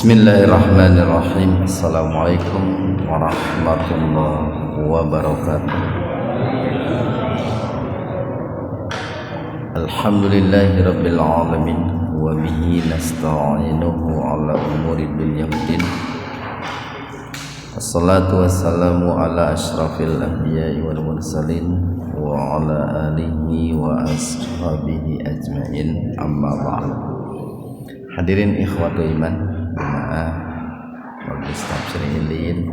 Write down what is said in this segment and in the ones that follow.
Bismillahirrahmanirrahim. Assalamualaikum warahmatullahi wabarakatuh. Alhamdulillahi rabbil alamin wa bihi nasta'inuhu ala umuri dunya waddin. Wassalatu wassalamu ala asyrafil anbiya'i wal mursalin wa ala alihi wa ashabihi ajma'in, amma ba'd. Hadirin ikhwatu iman, jemaah Majelis Tafsir Illiyin,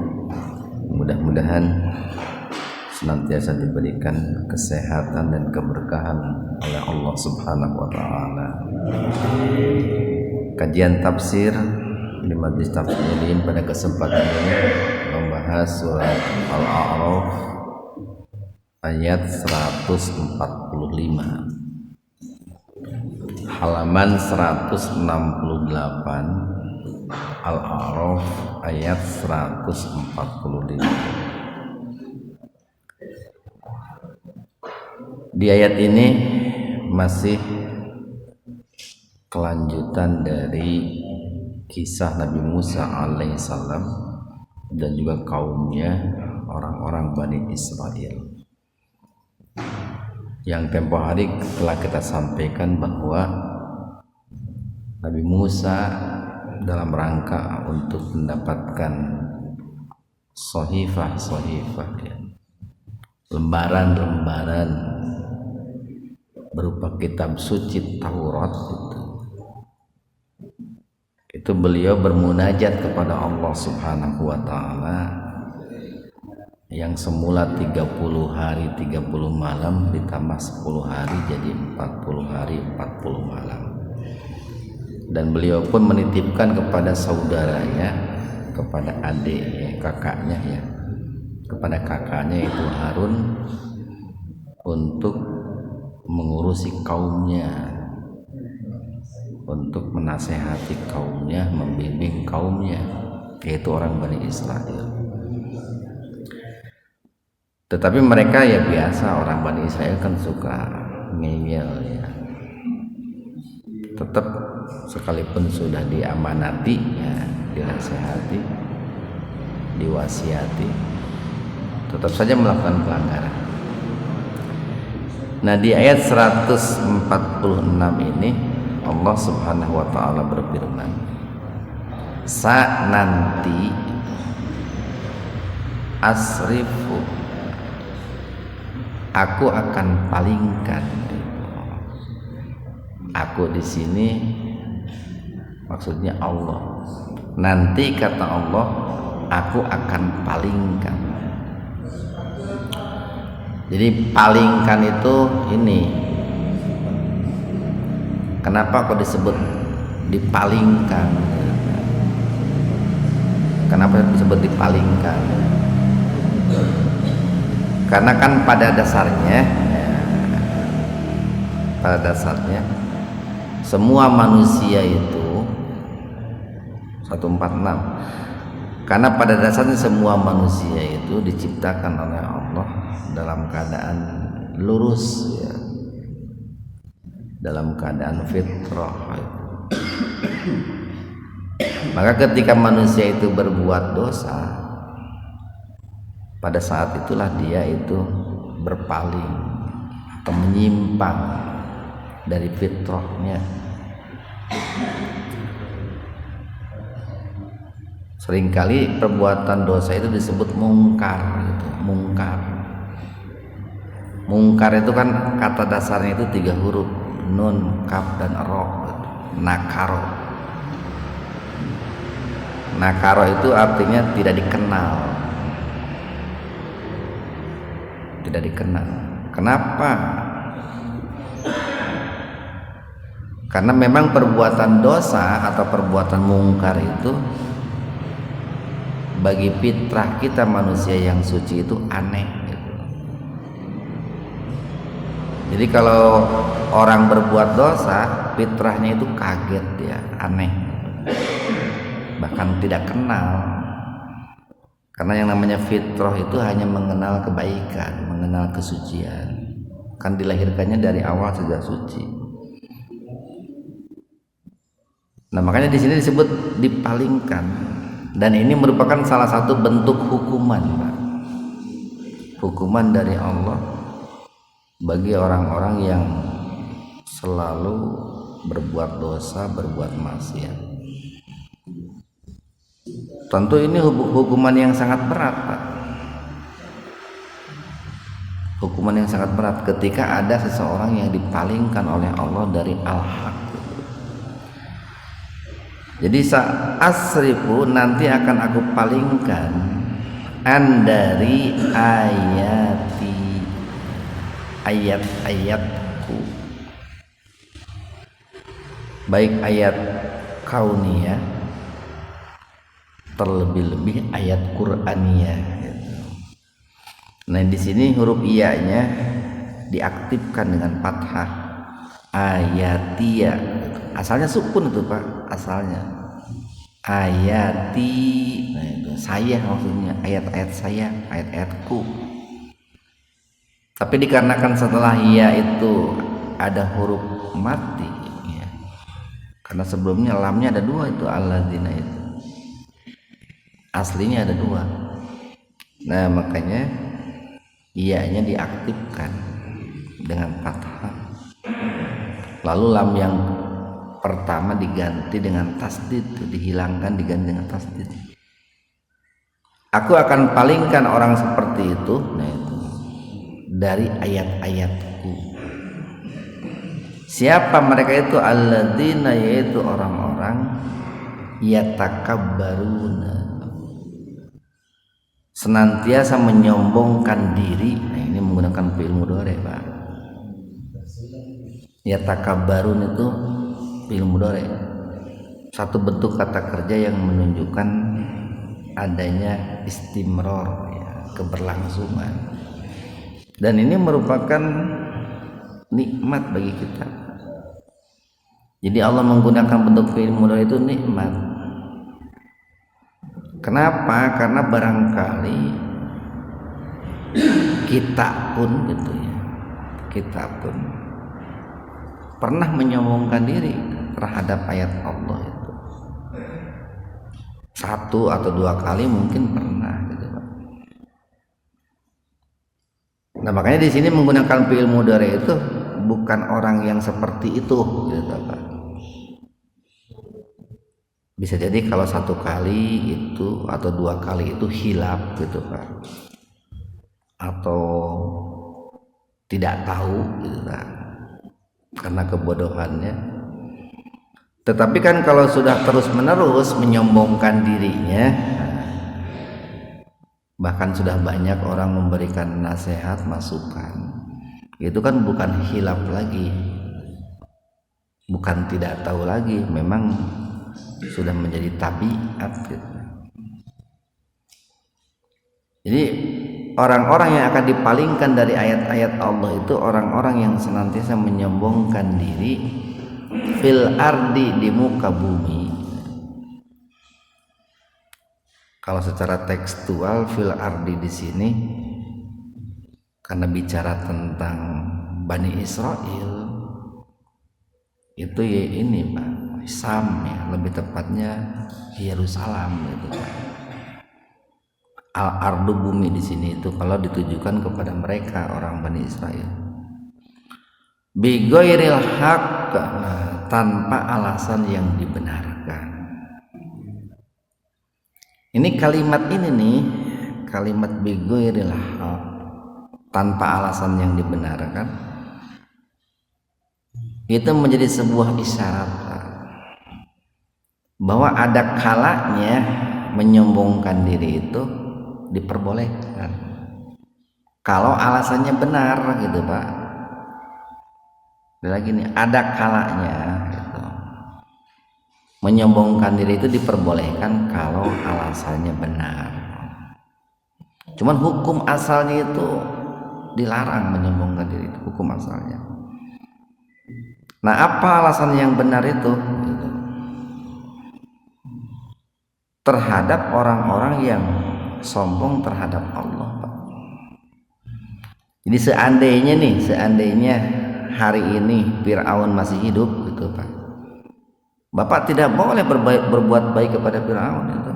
mudah-mudahan senantiasa diberikan kesehatan dan keberkahan oleh Allah Subhanahu wa taala. Kajian tafsir di Majelis Tafsir Illiyin pada kesempatan ini membahas surat Al-A'raf ayat 145, halaman 168, Al-A'raf ayat 145. Di ayat ini masih kelanjutan dari kisah Nabi Musa alaihissalam dan juga kaumnya, orang-orang Bani Israel, yang tempo hari telah kita sampaikan bahwa Nabi Musa dalam rangka untuk mendapatkan sohifah ya, lembaran-lembaran berupa kitab suci Taurat itu beliau bermunajat kepada Allah Subhanahu wa taala yang semula 30 hari 30 malam ditambah 10 hari jadi 40 hari 40 malam. Dan beliau pun menitipkan kepada saudaranya, kepada adiknya, kakaknya ya, kepada kakaknya itu Harun untuk mengurusi kaumnya, untuk menasehati kaumnya, membimbing kaumnya, yaitu orang Bani Israel. Tetapi mereka ya biasa, orang Bani Israel kan suka ngeyel ya. Tetap sekalipun sudah diamanati ya, dinasehati, diwasiati, tetap saja melakukan pelanggaran. Nah, di ayat 146 ini Allah Subhanahu wa taala berfirman, nanti asrifu, aku akan palingkan. Aku di sini maksudnya Allah. Nanti kata Allah, aku akan palingkan. Jadi palingkan itu ini. Kenapa kok disebut dipalingkan? Kenapa disebut dipalingkan? Karena kan pada dasarnya semua manusia itu 146. Karena pada dasarnya semua manusia itu diciptakan oleh Allah dalam keadaan lurus ya, dalam keadaan fitrah. Maka ketika manusia itu berbuat dosa, pada saat itulah dia itu berpaling atau menyimpang dari fitrahnya. Seringkali perbuatan dosa itu disebut mungkar gitu. Mungkar itu kan kata dasarnya itu 3 huruf, nun, kaf, dan ro. Nakaro. Nakaro itu artinya tidak dikenal. Tidak dikenal. Kenapa? Karena memang perbuatan dosa atau perbuatan mungkar itu bagi fitrah kita manusia yang suci itu aneh gitu. Jadi kalau orang berbuat dosa, fitrahnya itu kaget ya, aneh, bahkan tidak kenal. Karena yang namanya fitrah itu hanya mengenal kebaikan, mengenal kesucian. Kan dilahirkannya dari awal sudah suci. Nah, makanya di sini disebut dipalingkan, dan ini merupakan salah satu bentuk hukuman, Pak. Hukuman dari Allah bagi orang-orang yang selalu berbuat dosa, berbuat maksiat. Tentu ini hukuman yang sangat berat, Pak. Hukuman yang sangat berat ketika ada seseorang yang dipalingkan oleh Allah dari al-haq. Jadi asrifu, nanti akan aku palingkan dari ayat-ayatku, baik ayat kauniyah, terlebih-lebih ayat Qur'aniyah gitu. Nah, di sini huruf iya-nya diaktifkan dengan fathah, ayatiyah gitu. Asalnya sukun itu, Pak, asalnya ayati. Nah, itu saya, maksudnya ayat-ayat saya, ayat-ayatku. Tapi dikarenakan setelah iya itu ada huruf mati ya. Karena sebelumnya lamnya ada dua, itu alladzina itu aslinya ada dua. Nah, makanya iya-nya diaktifkan dengan fathah, lalu lam yang pertama diganti dengan tasdid, dihilangkan, diganti dengan tasdid. Aku akan palingkan orang seperti itu, nah itu, dari ayat-ayatku. Siapa mereka itu? Alladzina, yaitu orang-orang yatakabbaruna, senantiasa menyombongkan diri. Nah, ini menggunakan fi'il mudhari, Pak. Yatakabbarun itu fi'il mudhari, satu bentuk kata kerja yang menunjukkan adanya istimror ya, keberlangsungan. Dan ini merupakan nikmat bagi kita. Jadi Allah menggunakan bentuk fi'il mudhari itu nikmat. Kenapa? Karena barangkali kita pun gitu ya, kita pun pernah menyombongkan diri terhadap ayat Allah itu. Satu atau dua kali mungkin pernah gitu, Pak. Nah, makanya di sini menggunakan fi'il mudhari itu bukan orang yang seperti itu gitu, Pak. Bisa jadi kalau satu kali itu atau dua kali itu hilaf gitu, Pak, atau tidak tahu gitu, Pak, karena kebodohannya. Tetapi kan kalau sudah terus menerus menyombongkan dirinya, bahkan sudah banyak orang memberikan nasihat, masukan, itu kan bukan hilaf lagi, bukan tidak tahu lagi, memang sudah menjadi tabiat gitu. Jadi orang-orang yang akan dipalingkan dari ayat-ayat Allah itu orang-orang yang senantiasa menyombongkan diri fil ardi, di muka bumi. Kalau secara tekstual fil ardi di sini karena bicara tentang Bani Israel, itu ya ini, Pak, Sam ya, lebih tepatnya Yerusalem gitu, Pak. Al-ardu, bumi di sini itu kalau ditujukan kepada mereka orang Bani Israel. Bi ghairil haqq, tanpa alasan yang dibenarkan. Ini kalimat ini nih, kalimat bi ghairil haqq, tanpa alasan yang dibenarkan, itu menjadi sebuah isyarat bahwa ada kalanya menyombongkan diri itu diperbolehkan kalau alasannya benar gitu, Pak. Lagi nih, ada kalanya gitu. Menyombongkan diri itu diperbolehkan kalau alasannya benar. Cuman hukum asalnya itu dilarang menyombongkan diri itu, hukum asalnya. Nah, apa alasan yang benar itu? Gitu. Terhadap orang-orang yang sombong terhadap Allah, Pak. Jadi seandainya hari ini Fir'aun masih hidup gitu, Pak, Bapak tidak boleh berbuat baik kepada Firaun itu.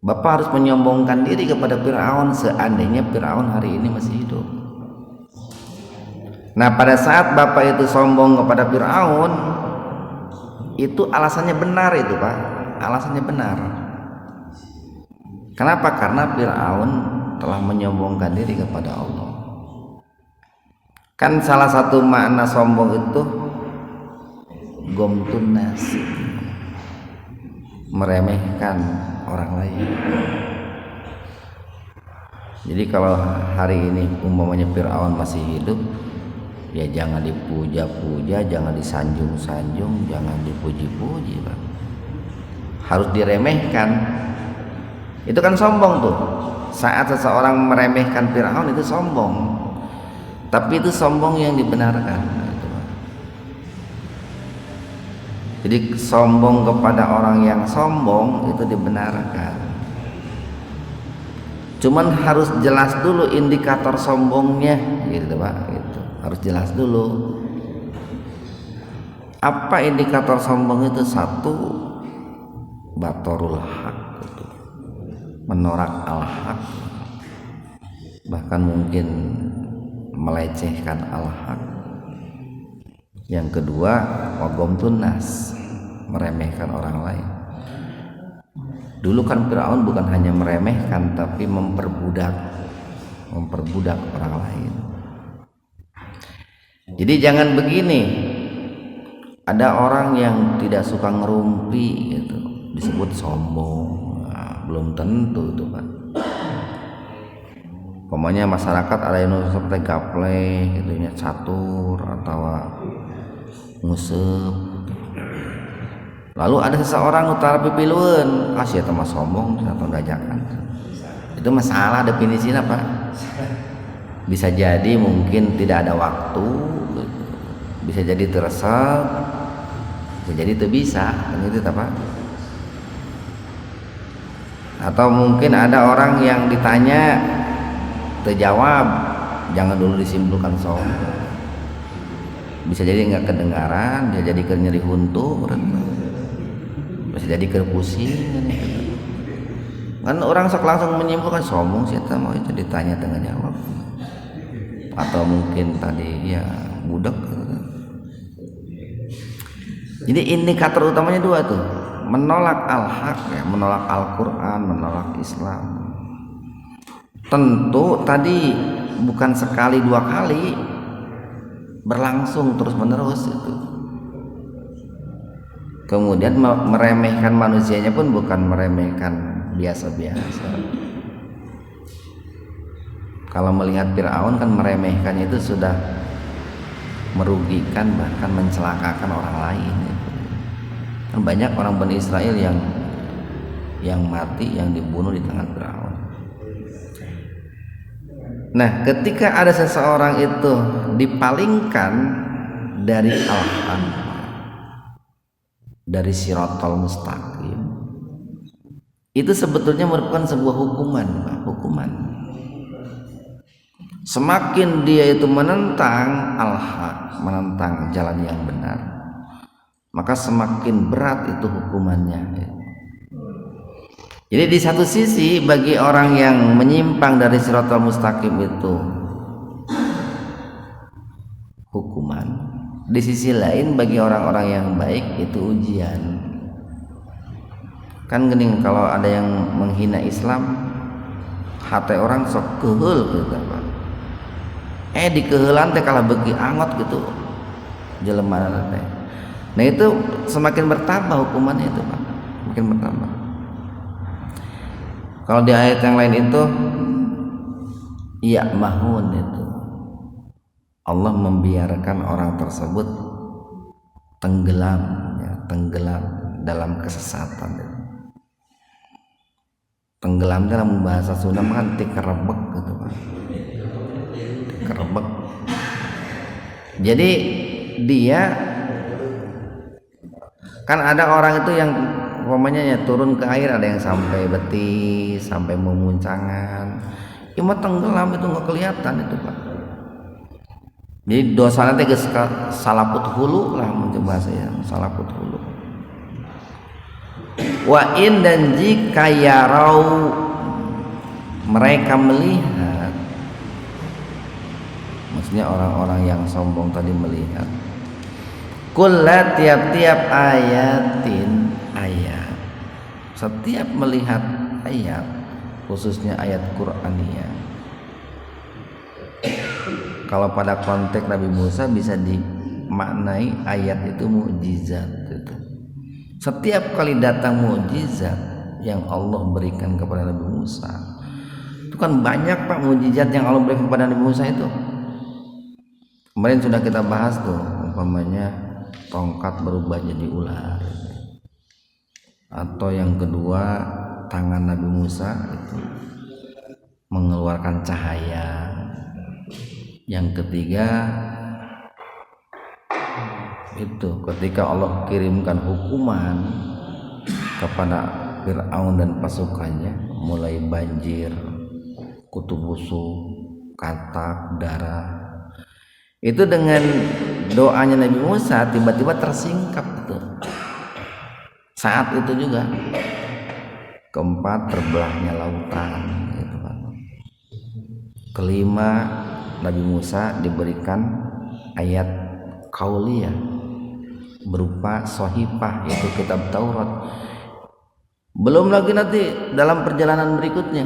Bapak harus menyombongkan diri kepada Firaun seandainya Firaun hari ini masih hidup. Nah, pada saat Bapak itu sombong kepada Firaun, itu alasannya benar itu, Pak. Alasannya benar. Kenapa? Karena Firaun telah menyombongkan diri kepada Allah. Kan salah satu makna sombong itu gomtun nas, meremehkan orang lain. Jadi kalau hari ini umpamanya Firaun masih hidup, ya jangan dipuja-puja, jangan disanjung-sanjung, jangan dipuji-puji, Pak. Harus diremehkan. Itu kan sombong tuh. Saat seseorang meremehkan Firaun itu sombong. Tapi itu sombong yang dibenarkan. Jadi sombong kepada orang yang sombong itu dibenarkan. Cuman harus jelas dulu indikator sombongnya, gitu Pak. Gitu. Harus jelas dulu. Apa indikator sombong itu? Satu, batorul haq, gitu. Menolak al-haq, bahkan mungkin melecehkan al-haq. Yang kedua, wagomtun nas, meremehkan orang lain. Dulu kan Firaun bukan hanya meremehkan, tapi memperbudak orang lain. Jadi jangan begini, ada orang yang tidak suka ngerumpi gitu, disebut sombong. Nah, belum tentu itu, Pak. Pokoknya masyarakat ada yang seperti gaple gitu, catur atau ngusep. Lalu ada seseorang utara pipiluan, sia teh mah sombong atau gajakan. Itu masalah definisinya, Pak. Bisa jadi mungkin tidak ada waktu, bisa jadi teresep, bisa jadi itu bisa, kan itu Pak. Atau mungkin ada orang yang ditanya terjawab, jangan dulu disimpulkan sombong. Bisa jadi nggak kedengaran, bisa jadi nyeri huntu, bisa jadi pusing. Kan orang sok langsung menyimpulkan sombong sih, mau itu ditanya dengan jawab. Atau mungkin tadi ya budak. Jadi indikator utamanya dua tuh, menolak al-haq, ya, menolak Al-Quran, menolak Islam. Tentu tadi bukan sekali dua kali, berlangsung terus menerus itu. Kemudian meremehkan manusianya pun bukan meremehkan biasa-biasa. Kalau melihat Firaun kan meremehkannya itu sudah merugikan, bahkan mencelakakan orang lain. Kan banyak orang Bani Israel yang mati, yang dibunuh di tangan Firaun. Nah, ketika ada seseorang itu dipalingkan dari al-haq, dari siratal mustaqim, itu sebetulnya merupakan sebuah hukuman. Semakin dia itu menentang al-haq, menentang jalan yang benar, maka semakin berat itu hukumannya. Jadi di satu sisi bagi orang yang menyimpang dari siratal mustaqim itu hukuman, di sisi lain bagi orang-orang yang baik itu ujian. Kan gening kalau ada yang menghina Islam, hati orang sok keheul gitu Pak. Di keheulan teh kalah beuki angot gitu jelema teh. Nah itu semakin bertambah hukumannya itu Pak, makin bertambah. Kalau di ayat yang lain itu ya mahun itu Allah membiarkan orang tersebut tenggelam dalam kesesatan. Tenggelam dalam bahasa Sunda kan tikerebek gitu Pak. Tikerebek. Jadi dia kan ada orang itu yang umpamanya ya turun ke air, ada yang sampai betis, sampai memuncangan. Cuma tenggelam itu nggak kelihatan itu Pak. Jadi dosa nanti geus salaput hulu lah mencoba saya salaput hulu. Wa in dan jika yarau mereka melihat, maksudnya orang-orang yang sombong tadi melihat, kulla tiap-tiap ayatin ayat, setiap melihat ayat khususnya ayat Qur'aniyah. Kalau pada konteks Nabi Musa bisa dimaknai ayat itu mukjizat gitu. Setiap kali datang mukjizat yang Allah berikan kepada Nabi Musa, itu kan banyak Pak mukjizat yang Allah berikan kepada Nabi Musa itu. Kemarin sudah kita bahas tuh, umpamanya tongkat berubah jadi ular. Atau yang kedua, tangan Nabi Musa itu mengeluarkan cahaya. Yang ketiga itu ketika Allah kirimkan hukuman kepada Fir'aun dan pasukannya, mulai banjir, kutu busuk, katak, darah. Itu dengan doanya Nabi Musa tiba-tiba tersingkap itu. Saat itu juga keempat terbelahnya lautan gitu kan. Kelima Nabi Musa diberikan ayat kauliyah berupa sohifah, yaitu kitab Taurat. Belum lagi nanti dalam perjalanan berikutnya,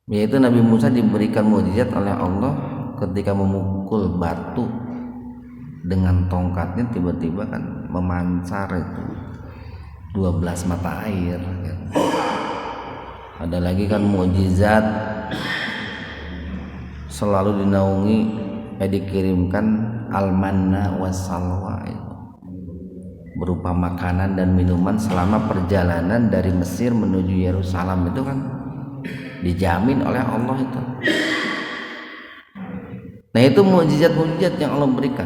yaitu Nabi Musa diberikan mukjizat oleh Allah ketika memukul batu dengan tongkatnya, tiba-tiba kan memancar itu 12 mata air. Ada lagi kan mukjizat selalu dinaungi dikirimkan al-manna wassalwa, berupa makanan dan minuman selama perjalanan dari Mesir menuju Yerusalem. Itu kan dijamin oleh Allah itu. Nah, itu mukjizat-mukjizat yang Allah berikan.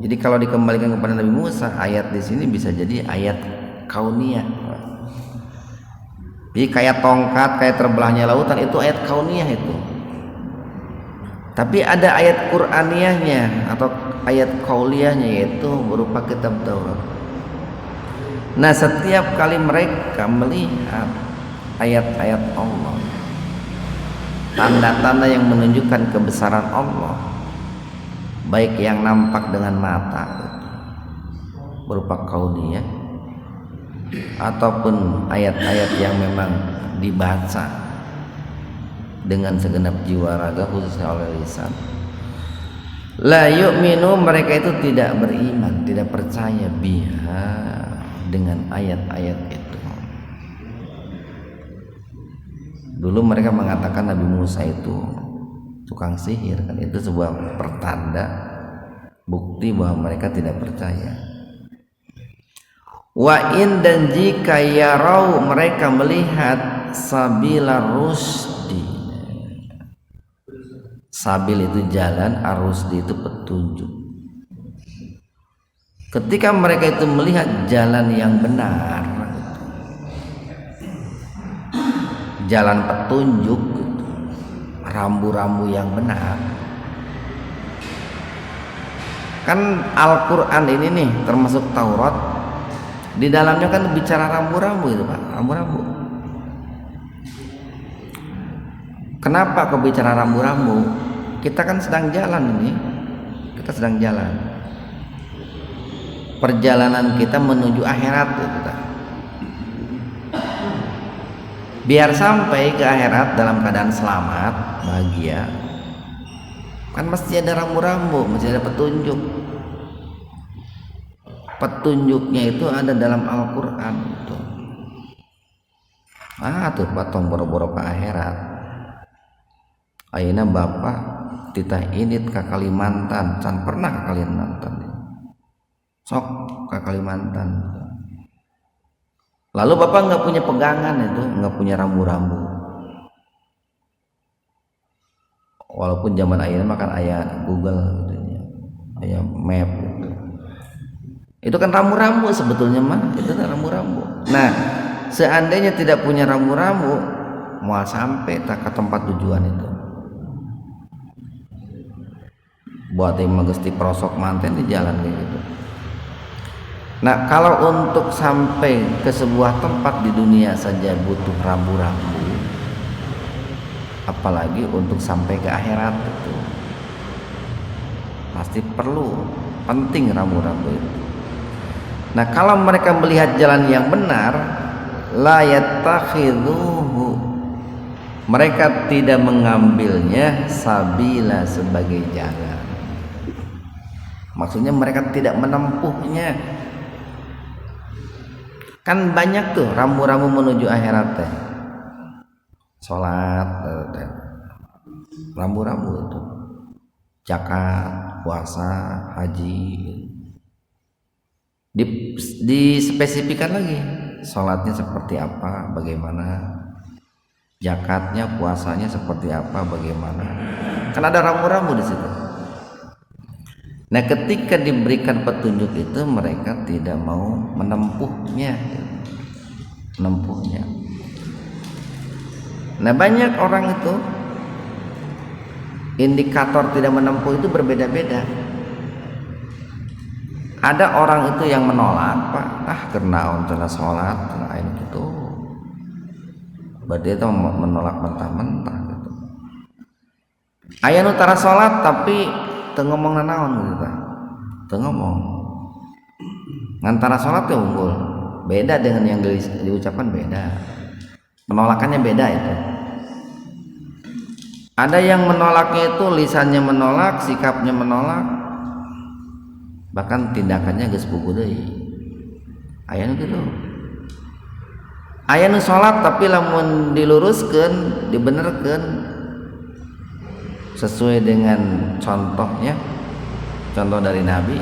Jadi kalau dikembalikan kepada Nabi Musa, ayat di sini bisa jadi ayat kauniyah. Jadi kayak tongkat, kayak terbelahnya lautan, itu ayat kauniyah itu. Tapi ada ayat Qur'aniyahnya atau ayat kauliyahnya, yaitu berupa kitab Taurat. Nah, setiap kali mereka melihat ayat-ayat Allah, tanda-tanda yang menunjukkan kebesaran Allah, baik yang nampak dengan mata berupa kauniyah ataupun ayat-ayat yang memang dibaca dengan segenap jiwa raga khususnya oleh lisan, la yu'minu, mereka itu tidak beriman, tidak percaya biha, dengan ayat-ayat itu. Dulu mereka mengatakan Nabi Musa itu tukang sihir kan, itu sebuah pertanda bukti bahwa mereka tidak percaya. Wa in, dan jika yarau mereka melihat sabila rusdi, sabil itu jalan, arusdi itu petunjuk. Ketika mereka itu melihat jalan yang benar, jalan petunjuk, rambu-rambu yang benar. Kan Al-Quran ini nih termasuk Taurat, di dalamnya kan bicara rambu-rambu itu Pak, rambu-rambu. Kenapa kok bicara rambu-rambu? Kita kan sedang jalan ini, kita sedang jalan. Perjalanan kita menuju akhirat itu. Biar sampai ke akhirat dalam keadaan selamat, bahagia, kan mesti ada rambu-rambu, mesti ada petunjuk. Petunjuknya itu ada dalam Al-Quran itu. Tuh patong boro-boro ke akhirat. Ayeuna bapak titah init ke Kalimantan, can pernah ke Kalimantan, sok ke Kalimantan. Lalu bapak nggak punya pegangan itu, nggak punya rambu-rambu. Walaupun zaman ayeuna makan ayah Google gitu ya, ayah map gitu. Itu kan rambu-rambu sebetulnya mah, itu kan rambu-rambu. Nah, seandainya tidak punya rambu-rambu, mau sampai tak ke tempat tujuan itu. buat yang mengesti prosok manten di jalan kayak gitu. Nah, kalau untuk sampai ke sebuah tempat di dunia saja butuh rambu-rambu, apalagi untuk sampai ke akhirat itu pasti perlu, penting rambu-rambu itu. Nah, kalau mereka melihat jalan yang benar, la yattakhidhuhu, mereka tidak mengambilnya sabila sebagai jalan. Maksudnya mereka tidak menempuhnya. Kan banyak tuh rambu-rambu menuju akhirat teh. Salat, rambu-rambu itu. Zakat, puasa, haji. Dispesifikan lagi. Salatnya seperti apa, bagaimana? Zakatnya, puasanya seperti apa, bagaimana? Kan ada rambu-rambu di situ. Nah, ketika diberikan petunjuk itu mereka tidak mau menempuhnya. Nah, banyak orang itu indikator tidak menempuh itu berbeda-beda. Ada orang itu yang menolak, Pak, karena untuk sholat lain gitu. Berarti itu menolak mentah-mentah gitu. Aya nu tara sholat tapi teu ngomong nanaon gitu Pak. Teu ngomong. Ngantara sholat ya unggul. Beda dengan yang diucapkan, beda. Penolakannya beda itu. Ada yang menolaknya itu lisannya menolak, sikapnya menolak, bahkan tindakannya geus puguh deui. Aya nu kitu. Aya nu sholat tapi lamun diluruskeun, dibenerkeun sesuai dengan contohnya, contoh dari Nabi.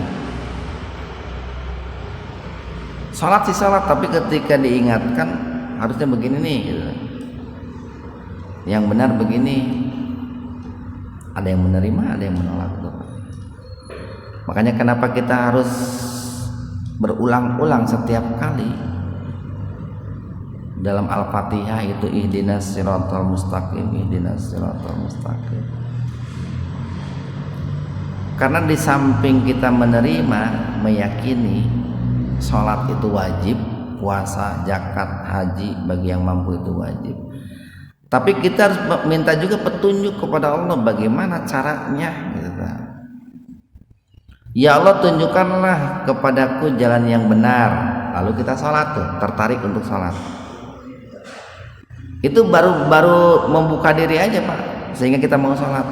Sholat sih sholat, tapi ketika diingatkan harusnya begini nih gitu. Yang benar begini. Ada yang menerima, ada yang menolak tuh. Makanya kenapa kita harus berulang-ulang setiap kali dalam Al-Fatihah itu ihdinas siratal mustaqim, ihdinas siratal mustaqim. Karena di samping kita menerima, meyakini sholat itu wajib, puasa, zakat, haji bagi yang mampu itu wajib. Tapi kita harus minta juga petunjuk kepada Allah bagaimana caranya gitu. Ya Allah, tunjukkanlah kepadaku jalan yang benar. Lalu kita sholat tuh, tertarik untuk sholat. Itu baru membuka diri aja Pak, sehingga kita mau sholat.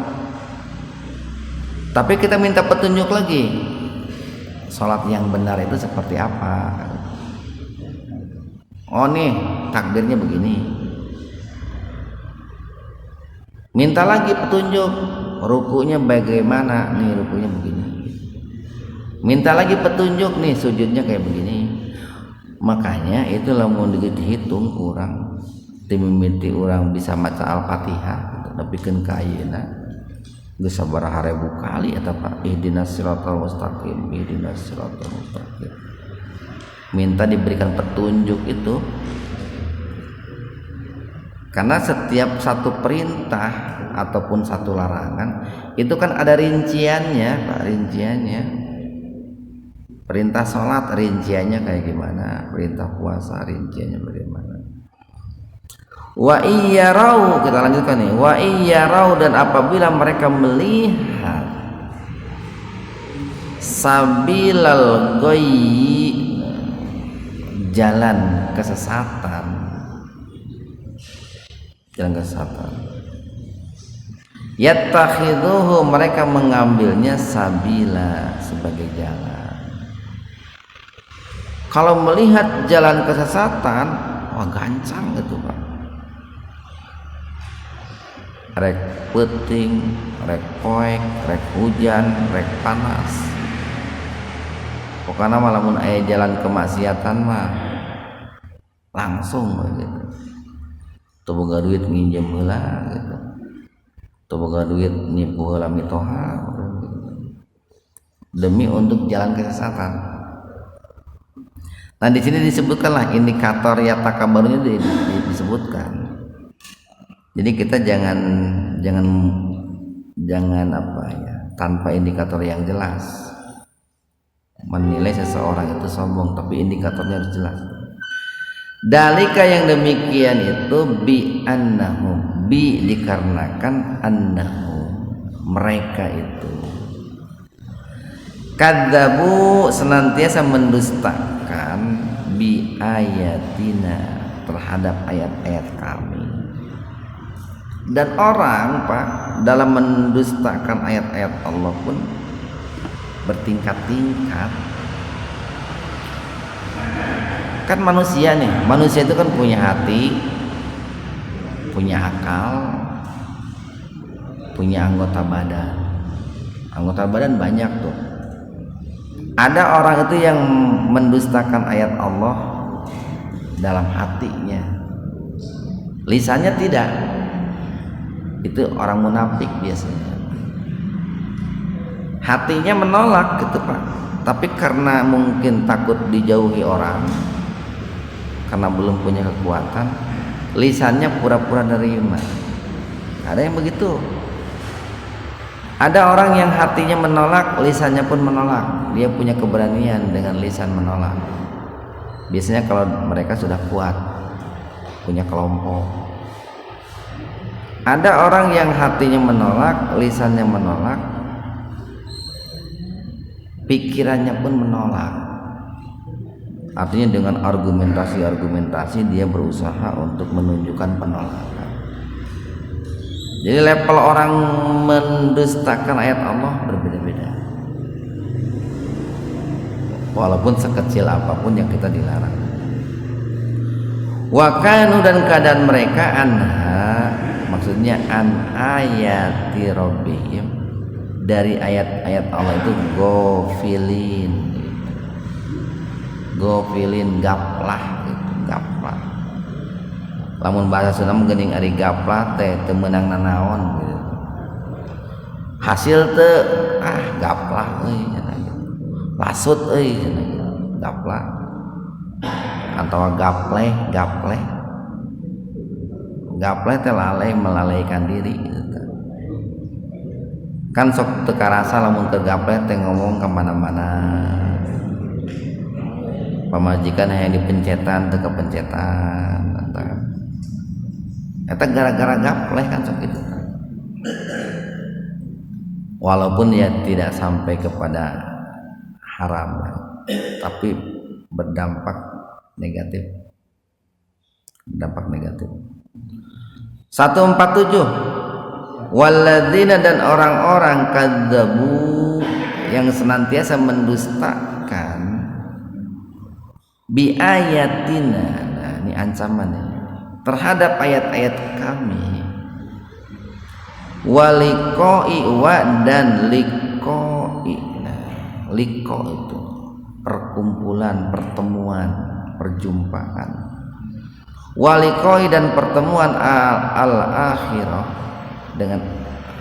Tapi kita minta petunjuk lagi, sholat yang benar itu seperti apa. Oh nih takbirnya begini, minta lagi petunjuk, rukunya bagaimana, nih rukunya begini. Minta lagi petunjuk, nih sujudnya kayak begini. Makanya itu lamun dihitung kurang dimimiti orang bisa maca Al-Fatihah nepikeun ka ayeuna geus sabaraha ribu kali eta Pak. Ihdinas siratal mustaqim, ihdinas siratal mustaqim. Minta diberikan petunjuk itu. Karena setiap satu perintah ataupun satu larangan itu kan ada rinciannya Pak, rinciannya. Perintah sholat rinciannya kayak gimana, perintah puasa rinciannya bagaimana. Wa iyyarau, kita lanjutkan nih. Wa iyyarau, dan apabila mereka melihat sabilal ghayyi, jalan kesesatan, yattakhidhuhu, mereka mengambilnya sabila sebagai jalan. Kalau melihat jalan kesesatan, wah gancang gitu Pak. Rek peuting, rek poek, rek hujan, rek panas. Pokoknya malamun aya jalan kemaksiatan mah langsung gitu. Teu boga duit nginjem heula gitu. Teu boga duit nipu heula mitoha demi untuk jalan kesesatan. Nah di sini disebutkanlah indikator ya takabarnya disebutkan. Jadi kita jangan apa ya, tanpa indikator yang jelas. Menilai seseorang itu sombong tapi indikatornya harus jelas. Dalika yang demikian itu bi annahum, bi dikarenakan annahum mereka itu kadzabu senantiasa mendustakan bi ayatina terhadap ayat-ayat kami. Dan orang Pak dalam mendustakan ayat-ayat Allah pun bertingkat-tingkat. Kan manusia nih, manusia itu kan punya hati, punya akal, punya anggota badan. Anggota badan banyak tuh. Ada orang itu yang mendustakan ayat Allah dalam hatinya, lisannya tidak. Itu orang munafik biasanya. Hatinya menolak gitu Pak, tapi karena mungkin takut dijauhi orang, karena belum punya kekuatan, lisannya pura-pura nerima. Ada yang begitu. Ada orang yang hatinya menolak, lisannya pun menolak. Dia punya keberanian dengan lisan menolak. Biasanya kalau mereka sudah kuat, punya kelompok. Ada orang yang hatinya menolak, lisannya menolak, pikirannya pun menolak. Artinya dengan argumentasi dia berusaha untuk menunjukkan penolakan. Jadi level orang mendustakan ayat Allah berbeda-beda. Walaupun sekecil apapun yang kita dilarang. Wa kanu dan keadaan mereka anha, maksudnya an ayati rabbihim, dari ayat-ayat Allah itu gofilin gaplah gitu, gaplah. Lamun bahasa Sunda geuning ari gaplah teh teu meunang nanaon gitu. Hasil teu gaplah euy cenah gitu. Lasut euy cenah gitu. Gaplah. Atawa gapleh. Gapleh teh lalai melalaikan diri gitu. Kan sok teu karasa lamun teu gapleh teh ngomong ka mana-mana. Pamajikan yang dipencetan teu kepencetan. Eta gara-gara gapleh kan sok itu. Walaupun ya tidak sampai kepada haram, tapi berdampak negatif. 147. Walladzina dan orang-orang kadzabu yang senantiasa mendustakan bi ayatina. Nah, ini ancamannya terhadap ayat-ayat kami, waliqoi dan liqoi. Liqo itu perkumpulan, pertemuan, perjumpaan. Waliqoi dan pertemuan al-akhirah dengan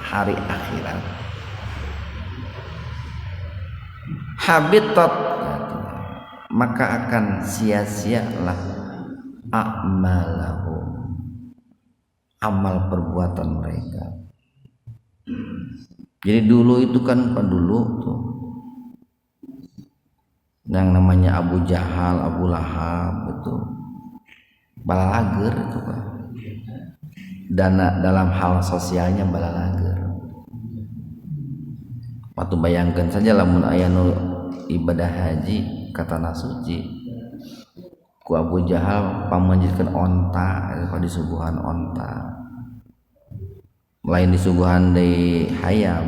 hari akhirat. Habitat, maka akan sia-sialah a'malahum, amal perbuatan mereka. Jadi dulu itu kan pendulu tuh yang namanya Abu Jahal, Abu Lahab itu balalager itu Pak. Dalam hal sosialnya balalager. Waktu bayangkan saja lamun aya nu ibadah haji kata nasuci ku Abu Jahal pamanjitkeun onta pada disuguhan onta, lain disuguhan deui hayam,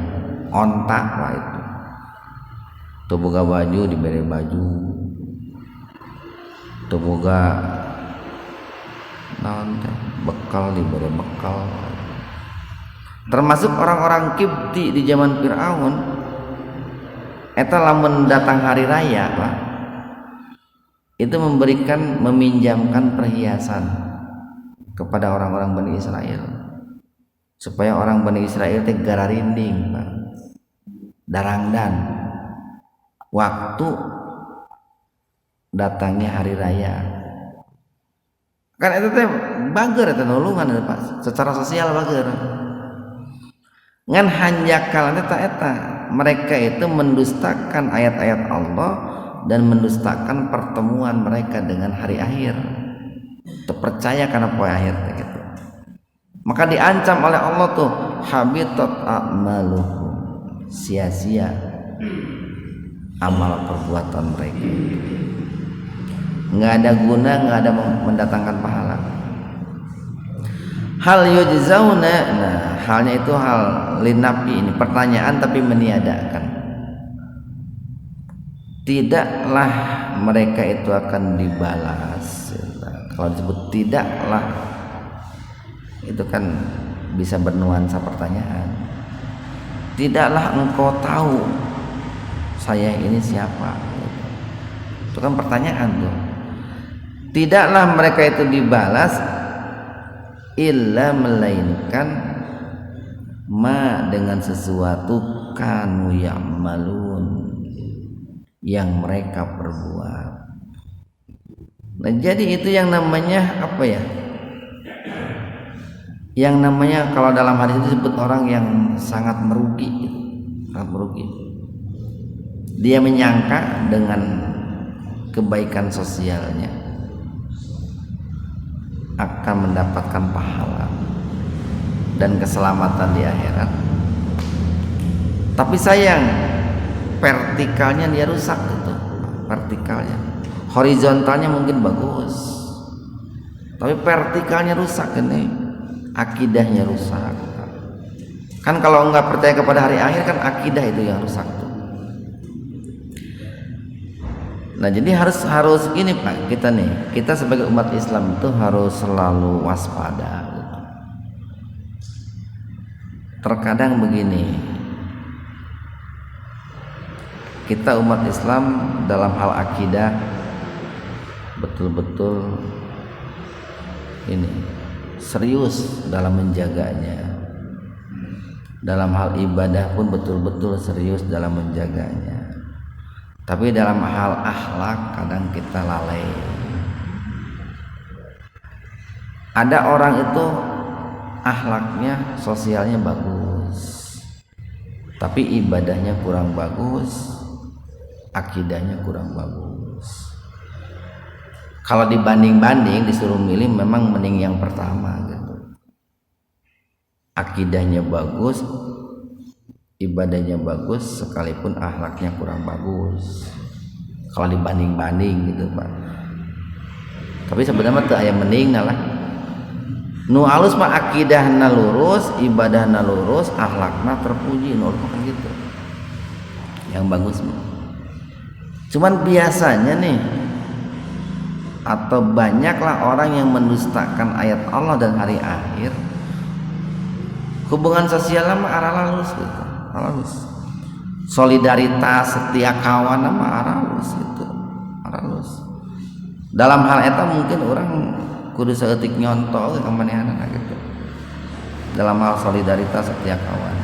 onta lah itu. Teu boga baju dibere baju, teu boga naon teh bekal dibere bekal. Termasuk orang-orang Kipti di zaman Firaun eta lamun datang hari raya Pak, itu meminjamkan perhiasan kepada orang-orang Bani Israel supaya orang Bani Israel teh gararinding Pak, darangdan waktu datangnya hari raya. Kan itu teh bager eta nulungan Pak, secara sosial bager. Ngan hanjakal eta mereka itu mendustakan ayat-ayat Allah dan mendustakan pertemuan mereka dengan hari akhir. Terpercaya karena poin akhir gitu. Maka diancam oleh Allah tuh habitat a'maluhum, sia-sia amal perbuatan mereka. Nggak ada guna, nggak ada mendatangkan pahala. Hal yujzauna, nah halnya itu hal linapi, ini pertanyaan tapi meniadakan. Tidaklah mereka itu akan dibalas. Kalau disebut tidaklah, itu kan bisa bernuansa pertanyaan. Tidaklah engkau tahu saya ini siapa? Itu kan pertanyaan tuh. Tidaklah mereka itu dibalas illa melainkan ma dengan sesuatu kanu ya'malun yang mereka perbuat. Nah, jadi itu yang namanya apa ya? Yang namanya kalau dalam hadis itu disebut orang yang sangat merugi, sangat merugi. Dia menyangka dengan kebaikan sosialnya akan mendapatkan pahala dan keselamatan di akhirat. Tapi sayang, vertikalnya dia rusak itu, vertikalnya. Horizontalnya mungkin bagus, tapi vertikalnya rusak ini, akidahnya rusak. Kan kalau nggak percaya kepada hari akhir kan akidah itu yang rusak tuh. Nah jadi harus ini Pak, kita sebagai umat Islam itu harus selalu waspada gitu. Terkadang begini, kita umat Islam dalam hal akidah betul-betul ini serius dalam menjaganya. Dalam hal ibadah pun betul-betul serius dalam menjaganya. Tapi dalam hal akhlak kadang kita lalai. Ada orang itu akhlaknya, sosialnya bagus, tapi ibadahnya kurang bagus, akidahnya kurang bagus. Kalau dibanding-banding disuruh milih memang mending yang pertama gitu. Akidahnya bagus, ibadahnya bagus, sekalipun akhlaknya kurang bagus. Kalau dibanding-banding gitu Pak. Tapi sebenarnya tuh aya mending lah. Nu alus mah akidahna lurus, ibadahna lurus, akhlakna terpuji, nu kan gitu. Yang bagus mah. Cuman biasanya nih atau banyaklah orang yang mendustakan ayat Allah dan hari akhir. Hubungan sosial mah arah halus gitu. Halus. Solidaritas, setia kawan mah arah halus gitu. Arah halus. Dalam hal eta mungkin orang kudu saeutik nyontoh ke kamanehanana gitu. Dalam hal solidaritas, setia kawan.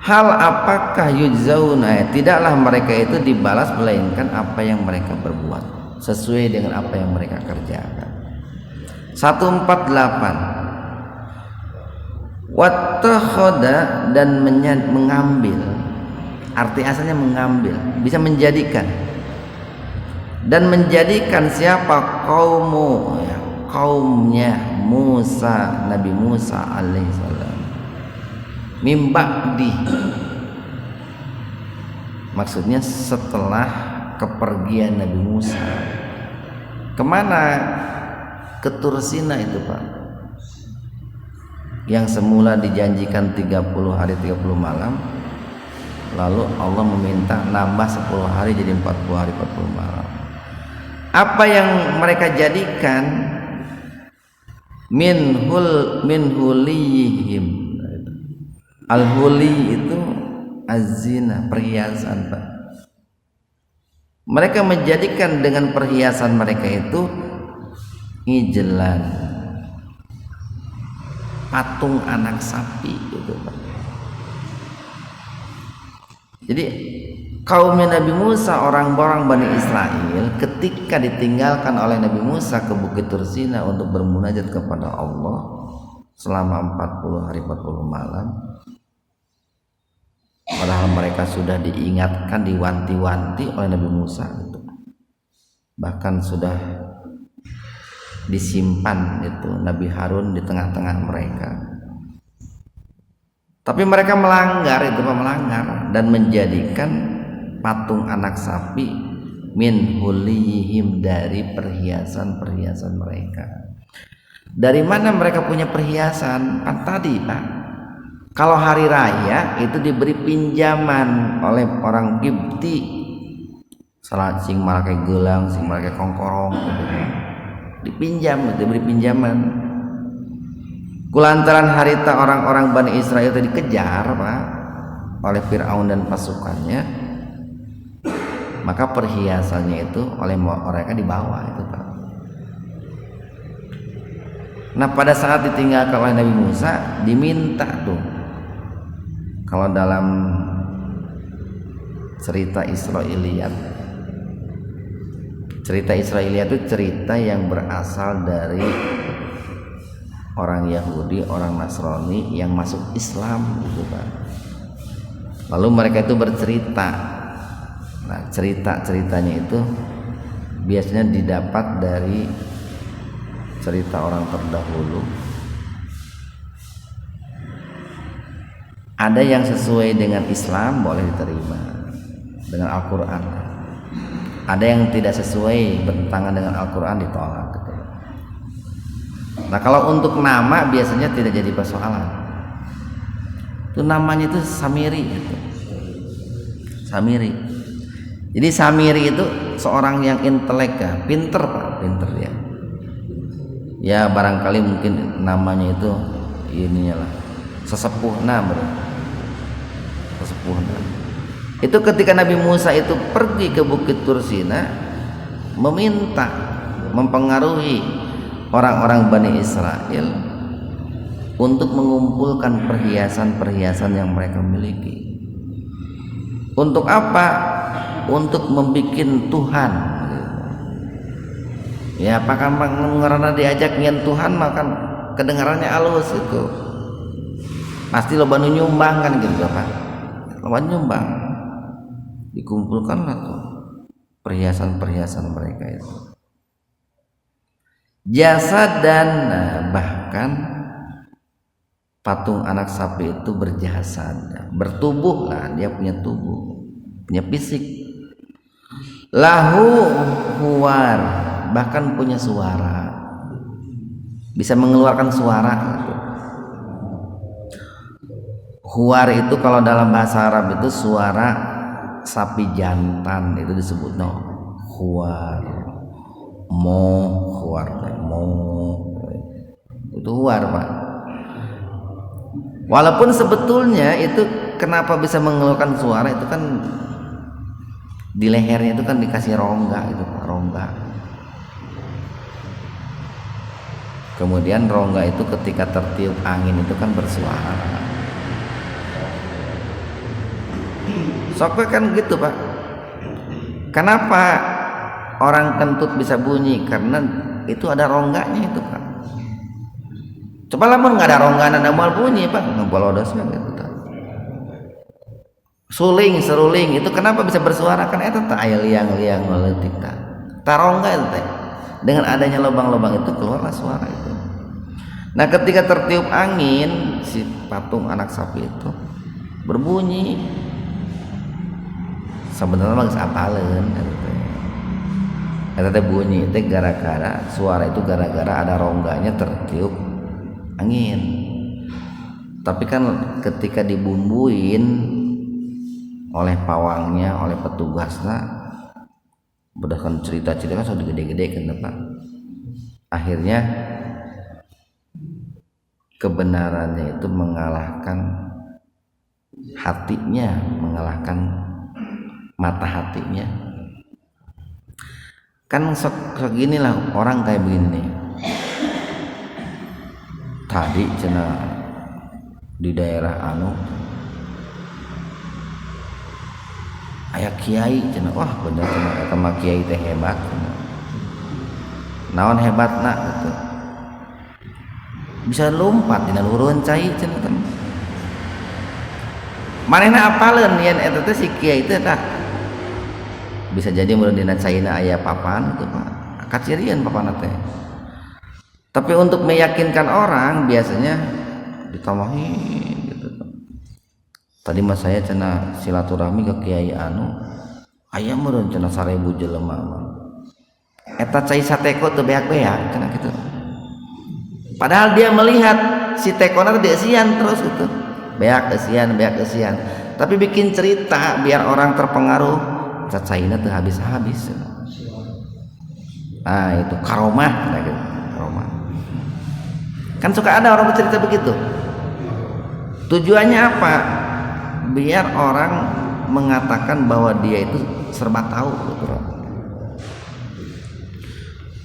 Hal apakah yujzauna, tidaklah mereka itu dibalas melainkan apa yang mereka berbuat sesuai dengan apa yang mereka kerjakan. 148 wattakhadha, dan mengambil, arti asalnya mengambil, bisa menjadikan, dan menjadikan siapa kaumnya Musa, Nabi Musa alaihissalam, mimba'di, maksudnya setelah kepergian Nabi Musa. Kemana? Ke Tursina itu Pak, yang semula dijanjikan 30 hari 30 malam, lalu Allah meminta nambah 10 hari jadi 40 hari 40 malam. Apa yang mereka jadikan? min huliyihim. Al-huli itu az-zina, perhiasan Pak. Mereka menjadikan dengan perhiasan mereka itu ijlan, patung anak sapi gitu Pak. Jadi kaum Nabi Musa, orang-orang Bani Israel, ketika ditinggalkan oleh Nabi Musa ke Bukit Tursina untuk bermunajat kepada Allah, selama 40 hari 40 malam, padahal mereka sudah diingatkan, diwanti-wanti oleh Nabi Musa gitu. Bahkan sudah disimpan itu Nabi Harun di tengah-tengah mereka, tapi mereka melanggar dan menjadikan patung anak sapi min hulihim, dari perhiasan mereka. Dari mana mereka punya perhiasan? Kan tadi Pak, kalau hari raya itu diberi pinjaman oleh orang Kipti, salah sing make gelang, sing make kongkorong gitu. Dipinjam, diberi pinjaman. Kulantaran harita orang-orang Bani Israel itu dikejar Pak oleh Fir'aun dan pasukannya, maka perhiasannya itu oleh mereka dibawa itu Pak. Nah pada saat ditinggalkan oleh Nabi Musa, diminta tuh, kalau dalam cerita Israiliyat itu cerita yang berasal dari orang Yahudi, orang Nasrani yang masuk Islam gitu Pak. Lalu mereka itu bercerita. Nah ceritanya itu biasanya didapat dari cerita orang terdahulu. Ada yang sesuai dengan Islam boleh diterima dengan Al-Quran, ada yang tidak sesuai bertentangan dengan Al-Quran ditolak gitu. Nah kalau untuk nama biasanya tidak jadi persoalan. Itu namanya itu Samiri gitu. Samiri. Jadi Samiri itu seorang yang intelek ya, pinter Pak, pinter ya. Ya barangkali mungkin namanya itu ininya lah, sesepuhna bro. Sesepuhna. Itu ketika Nabi Musa itu pergi ke Bukit Tursina, meminta, mempengaruhi orang-orang Bani Israel untuk mengumpulkan perhiasan-perhiasan yang mereka miliki. Untuk apa? Untuk membuat Tuhan. Ya apakah karena diajak nyen Tuhan maka kedengarannya halus itu. Pasti loba nu nyumbang kan gitu Pak. Loba nyumbang. Dikumpulkanlah tuh perhiasan-perhiasan mereka itu. Jasa dan bahkan patung anak sapi itu berjasad, bertubuh lah, dia punya tubuh, punya fisik. Lahu huwar, bahkan punya suara, bisa mengeluarkan suara. Huwar itu kalau dalam bahasa Arab itu suara sapi jantan, itu disebut huwar. Huwar, itu huwar Pak. Walaupun sebetulnya itu kenapa bisa mengeluarkan suara itu kan di lehernya itu kan dikasih rongga itu Pak, rongga. Kemudian rongga itu ketika tertiup angin itu kan bersuara. Sokwe kan gitu Pak. Kenapa orang kentut bisa bunyi? Karena itu ada rongganya itu Pak. Coba lamun nggak ada rongga ada mal bunyi Pak, ngebolodos gitu. Suling, seruling itu kenapa bisa bersuara? Kan itu tak aya liang-liang ngeletik tak. Tarongga itu teh. Dengan adanya lubang-lubang itu keluarlah suara itu. Nah ketika tertiup angin, si patung anak sapi itu berbunyi. Sebenarnya mah geus apaleun eta teh bunyi teh gara-gara suara itu gara-gara ada rongganya tertiup angin. Tapi kan ketika dibumbuin oleh pawangnya, oleh petugasnya, berdasarkan cerita-cerita kan sudah gede-gede kan Pak. Akhirnya kebenarannya itu mengalahkan hatinya, mengalahkan mata hatinya. Kan segini lah orang kayak begini nih. Tadi cenah di daerah aya kiai cenah, wah bener cenah eta mah kiai teh hebat. Naon hebatna gitu. bisa lompat dina luhureun cai cenah teh. Manehna apaleun yen eta teh si kiai teh tah bisa jadi meureun dina caina aya papan gitu Pak. Kacirian papanna teh. Tapi untuk meyakinkan orang biasanya ditambahin gitu. Tadi mas saya cenah silaturahmi ke kiai anu aya meureun cenah 1000 jelema mah. Eta cai sateko teu beak-beak cenah kitu. Padahal dia melihat si tekona teh dieusian terus gitu. Beak eusian. Tapi bikin cerita biar orang terpengaruh. Cacaina teu habis-habis. Nah, itu karomah gitu. Karomah. Kan suka ada orang bercerita begitu. Tujuannya apa? Biar orang mengatakan bahwa dia itu serba tahu gitu.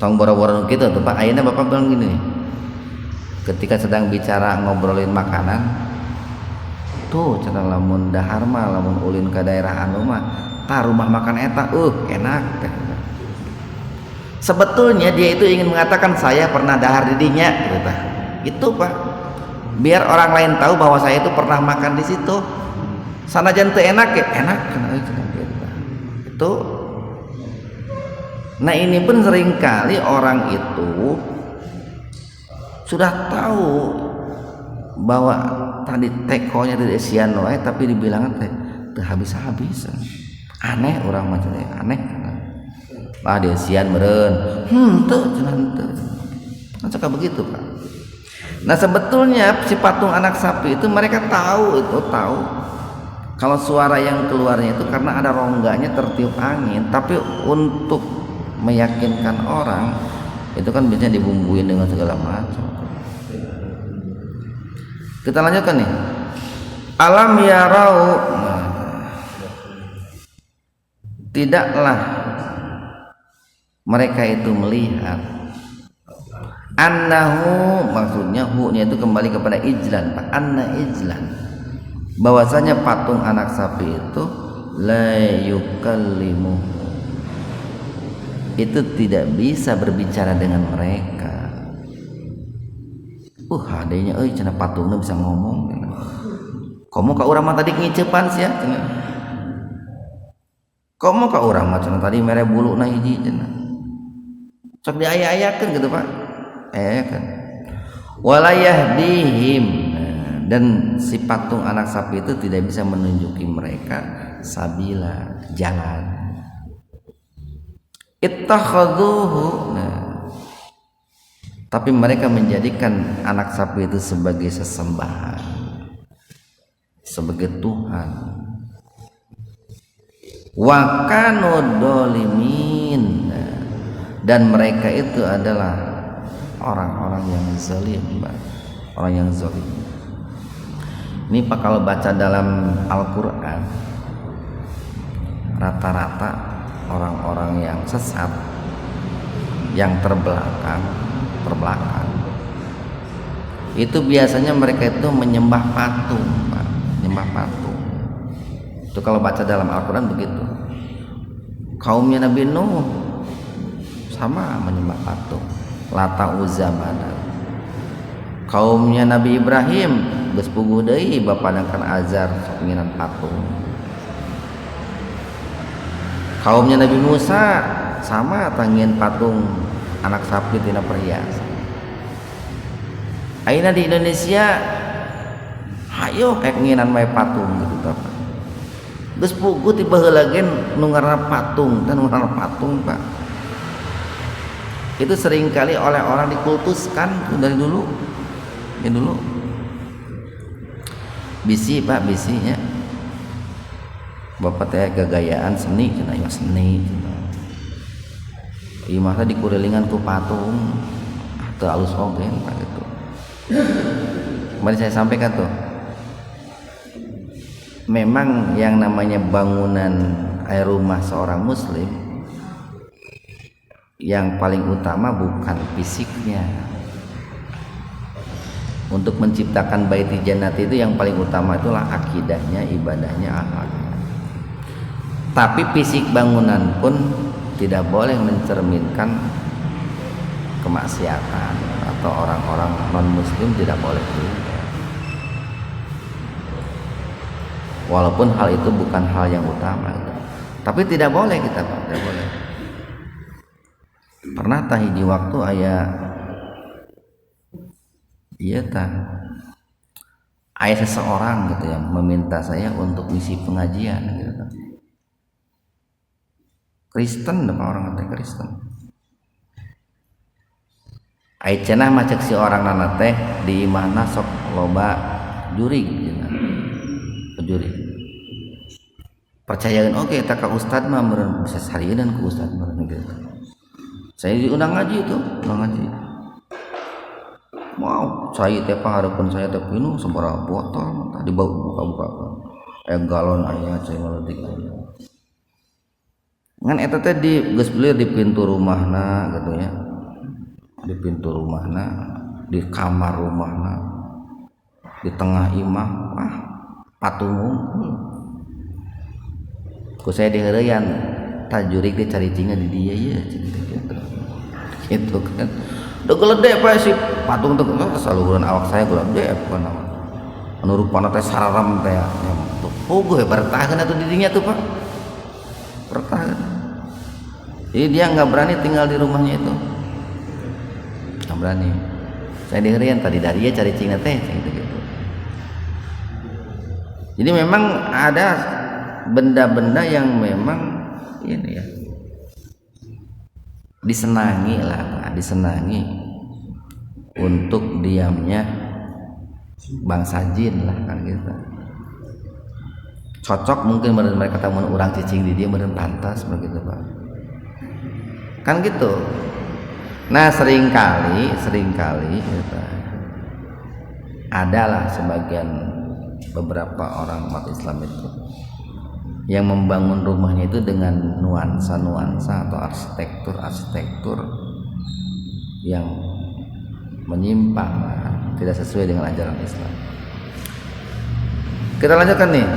Tong boro-boro gitu tuh Pak. Ayeuna Bapak bilang gini. Ketika sedang bicara ngobrolin makanan, tuh cenah lamun dahar mah lamun ulin ke daerah anu mah tah rumah makan eta enak teh. Sebetulnya dia itu ingin mengatakan saya pernah dahar di dinya gitu tah. Itu Pak. Biar orang lain tahu bahwa saya itu pernah makan di situ. Sanajan teu enak ya enak itu. Nah ini pun seringkali orang itu sudah tahu bahwa tadi tekonya di esian wae tapi dibilang teh teu habis-habis. Aneh orang macam teh aneh. Lah di esian meureun. Teu cenah teu. Kan suka begitu, Pak. Nah, sebetulnya si patung anak sapi itu mereka tahu kalau suara yang keluarnya itu karena ada rongganya tertiup angin, tapi untuk meyakinkan orang itu kan biasanya dibumbuin dengan segala macam. Kita lanjutkan nih. Alam yarau, tidaklah mereka itu melihat annahu, maksudnya hu-nya itu kembali kepada ijlan, Pak. Anna ijlan, bahwasanya patung anak sapi itu la yukallimu, itu tidak bisa berbicara dengan mereka. Hadenya cenah patungna bisa ngomong. Komo ka urang mah tadi ngiceupan sia cenah. Komo ka urang mah cenah tadi mere buluna hiji cenah. Sok diaya-ayakeun gitu, Pak. Kan. Wala yahdihim, dan si patung anak sapi itu tidak bisa menunjuki mereka sabila, jalan. Ittakhadhuhu, tapi mereka menjadikan anak sapi itu sebagai sesembahan, sebagai Tuhan. Wa kanu dolimin, dan mereka itu adalah orang-orang yang zalim, orang yang zalim. Ini Pak, kalau baca dalam Al-Quran, rata-rata orang-orang yang sesat, yang terbelakang, itu biasanya mereka itu menyembah patung, Pak. Menyembah patung. Itu kalau baca dalam Al-Quran begitu. Kaumnya Nabi Nuh sama menyembah patung, Lata Uzza Manat. Kaumnya Nabi Ibrahim geus puguh deui bapadangkan azar penginan patung. Kaumnya Nabi Musa sama tangieun patung anak sapi tina perhiasan. Ayeuna di Indonesia hayo kayak nginan wae patung gitu Pak. Geus puguh ti baheula ge nu ngaranna patung, dan ngaranna patung, Pak. Itu seringkali oleh orang dikultuskan dari dulu. Ya dulu. Bisi, Pak, bisinya. Bapak teh gagayaan seni cenah ieu seni. Ieu mah dikurilingan ku patung. Teu alus oge Pak gitu. Mari saya sampaikan tuh. Memang yang namanya bangunan rumah seorang muslim yang paling utama bukan fisiknya. Untuk menciptakan baiti jannati itu yang paling utama itulah akidahnya, ibadahnya, akhlaknya. Tapi fisik bangunan pun tidak boleh mencerminkan kemaksiatan atau orang-orang non muslim tidak boleh juga. Walaupun hal itu bukan hal yang utama gitu. Tapi tidak boleh kita Pak, tidak boleh. Pernah tah hiji waktu aya seseorang gitu yang meminta saya untuk misi pengajian gitu kan. Kristen apa orang kata Kristen. Aya cenah macek si orang nana teh di imahna sok loba jurig cenah. Jurig. Percayakan oke tak ka ustad mah meureun bisa sarieun ku ustad mah gitu. Saya diundang ngaji itu, undang ngaji. Wow, saya teh pahareupeun saya teh pinu sabaraha botol tah dibawa buka-buka. Galon aya cai ngaletik aya. Ngan eta teh di geus beulir di pintu rumahna gitu ya. Di pintu rumahna, di kamar rumahna, di tengah imah, wah patung unggul. Ku saya diheureuyan tajurik di caricinga di dia ya gitu kan. Udah geledek apa sih patung tuh saluran awak saya geledek apa nama. Anu rupana teh sararam teh tuh puguh bertahan atuh dirinya tuh Pak. Bertahan. Jadi dia nggak berani tinggal di rumahnya itu. Nggak berani. Saya dengerin tadi dari dia cari cingna teh gitu. Jadi memang ada benda-benda yang memang ini ya disenangi lah, disenangi untuk diamnya bangsa jin lah kan gitu. Cocok mungkin mereka tahu orang cicing di dia meren pantas begitu Pak. Kan gitu. Nah seringkali gitu, adalah sebagian beberapa orang umat Islam itu yang membangun rumahnya itu dengan nuansa-nuansa atau arsitektur yang menyimpang, tidak sesuai dengan ajaran Islam. Kita lanjutkan nih.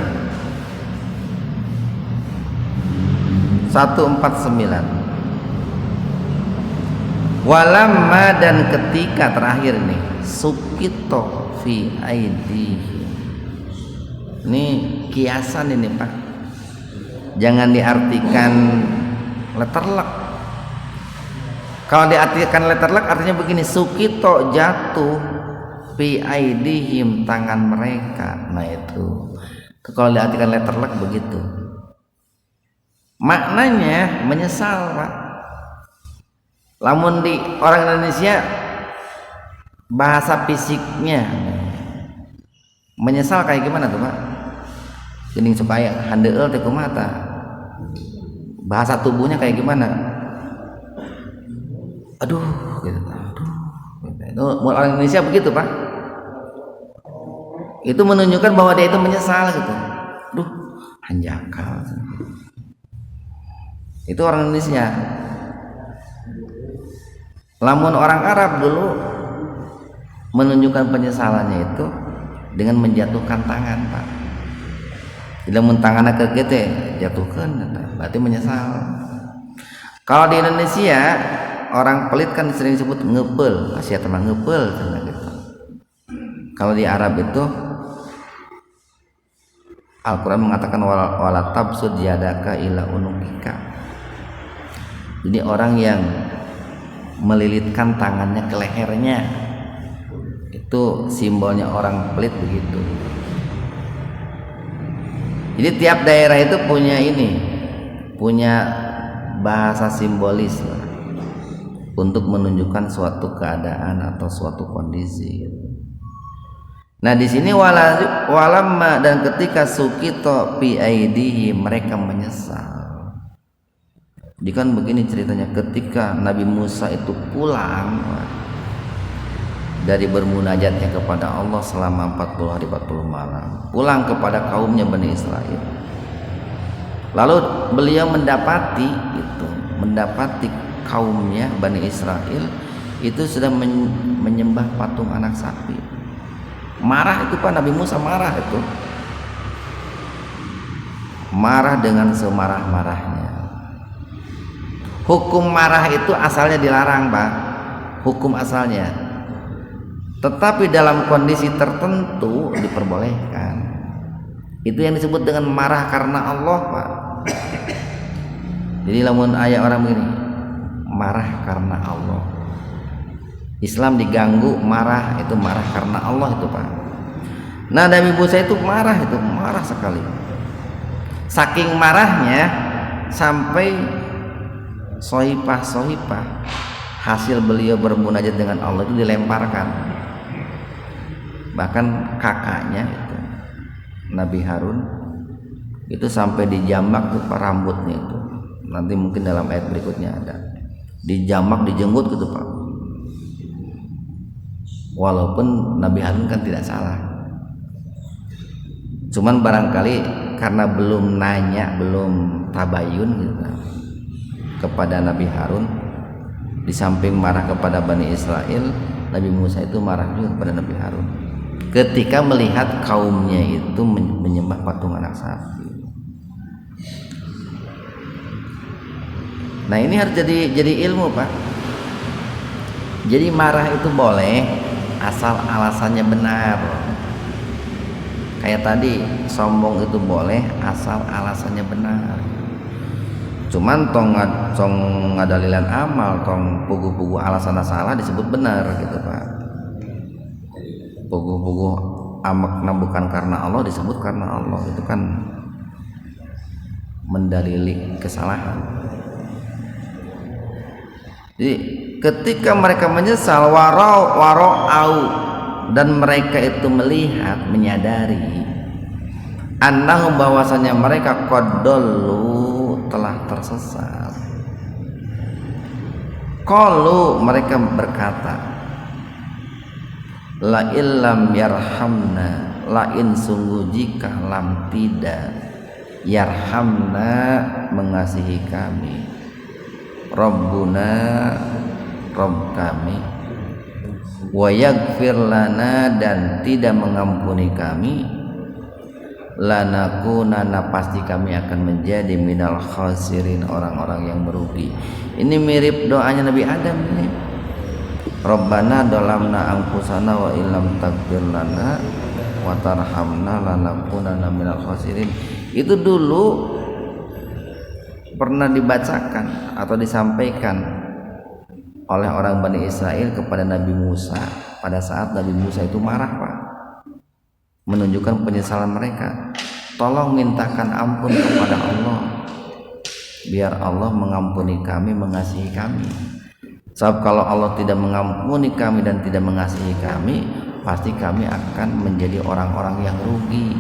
149. Walamma dan ketika terakhir nih sukito fi aidihi. Ini kiasan ini Pak. Jangan diartikan letterlek. Kalau diartikan letterlek artinya begini, sukito jatuh fi aidihim tangan mereka. Nah itu. Kalau diartikan letterlek begitu. Maknanya menyesal Pak. Lamun di orang Indonesia bahasa fisiknya menyesal kayak gimana tuh Pak? Gening supaya handeueul teh kumaha tah? Bahasa tubuhnya kayak gimana? Aduh, gitu. Aduh. Itu orang Indonesia begitu, Pak. Itu menunjukkan bahwa dia itu menyesal gitu. Duh, hanjakal. Itu orang Indonesia. Lamun orang Arab dulu menunjukkan penyesalannya itu dengan menjatuhkan tangan, Pak. Bila tanganna ke kita jatuhkan, berarti menyesal. Kalau di Indonesia orang pelit kan sering disebut ngepel, Asia teman ngepel gitu. Kalau di Arab itu Al-Quran mengatakan wala tabsud yadaka ila unukika. Jadi orang yang melilitkan tangannya ke lehernya itu simbolnya orang pelit begitu. Jadi tiap daerah itu punya bahasa simbolis lah, untuk menunjukkan suatu keadaan atau suatu kondisi. Nah di sini walamma dan ketika sukito pi aidihi mereka menyesal. Jadi kan begini ceritanya, ketika Nabi Musa itu pulang dari bermunajatnya kepada Allah selama 40 hari 40 malam, pulang kepada kaumnya Bani Israel. Lalu beliau mendapati kaumnya Bani Israel itu sudah menyembah patung anak sapi. Marah itu Pak, Nabi Musa marah itu. Marah dengan semarah-marahnya. Hukum marah itu asalnya dilarang Pak. Hukum asalnya tetapi dalam kondisi tertentu diperbolehkan. Itu yang disebut dengan marah karena Allah, Pak. Jadi lamun ayat orang begini, marah karena Allah. Islam diganggu, marah, itu marah karena Allah itu, Pak. Nah, Nabi Musa itu marah sekali. Saking marahnya sampai sohipah hasil beliau bermunajat dengan Allah itu dilemparkan. Bahkan kakaknya itu Nabi Harun itu sampai dijamak tuh rambutnya itu. Nanti mungkin dalam ayat berikutnya ada. Dijamak, dijenggut gitu, Pak. Walaupun Nabi Harun kan tidak salah. Cuman barangkali karena belum nanya, belum tabayun gitu kepada Nabi Harun, di samping marah kepada Bani Israel, Nabi Musa itu marah juga kepada Nabi Harun ketika melihat kaumnya itu menyembah patung anak sapi. Nah, ini harus jadi ilmu, Pak. Jadi marah itu boleh asal alasannya benar. Kayak tadi, sombong itu boleh asal alasannya benar. Cuman tong ngadalilan amal, tong pugu-pugu alasan salah disebut benar gitu, Pak. Pugu-pugu amakna bukan karena Allah disebut karena Allah, itu kan mendalili kesalahan. Jadi ketika mereka menyesal warau dan mereka itu melihat, menyadari annahum bahwasanya mereka qadallu telah tersesat. Qalu mereka berkata, la illam yarhamna, lain sungguh jika lam tidak yarhamna mengasihi kami, Rabbuna Rabb kami, wa yaghfir lana dan tidak mengampuni kami, lanakunana pasti kami akan menjadi minal khasirin orang-orang yang merugi. Ini mirip doanya Nabi Adam ini. Rabbana dalamna anfusana wa illam taghfir lana wa tarhamna lanakunanna minal khasirin. Itu dulu pernah dibacakan atau disampaikan oleh orang Bani Israel kepada Nabi Musa pada saat Nabi Musa itu marah, Pak, menunjukkan penyesalan mereka. Tolong mintakan ampun kepada Allah biar Allah mengampuni kami, mengasihi kami. Sebab kalau Allah tidak mengampuni kami dan tidak mengasihi kami, pasti kami akan menjadi orang-orang yang rugi.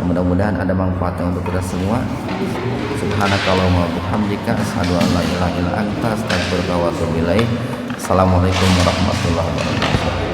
Mudah-mudahan ada manfaatnya untuk kita semua. Subhanakallahumma bihamdika asyhadu an la ilaha illa anta astaghfiruka wa atubu ilaik. Assalamualaikum warahmatullahi wabarakatuh.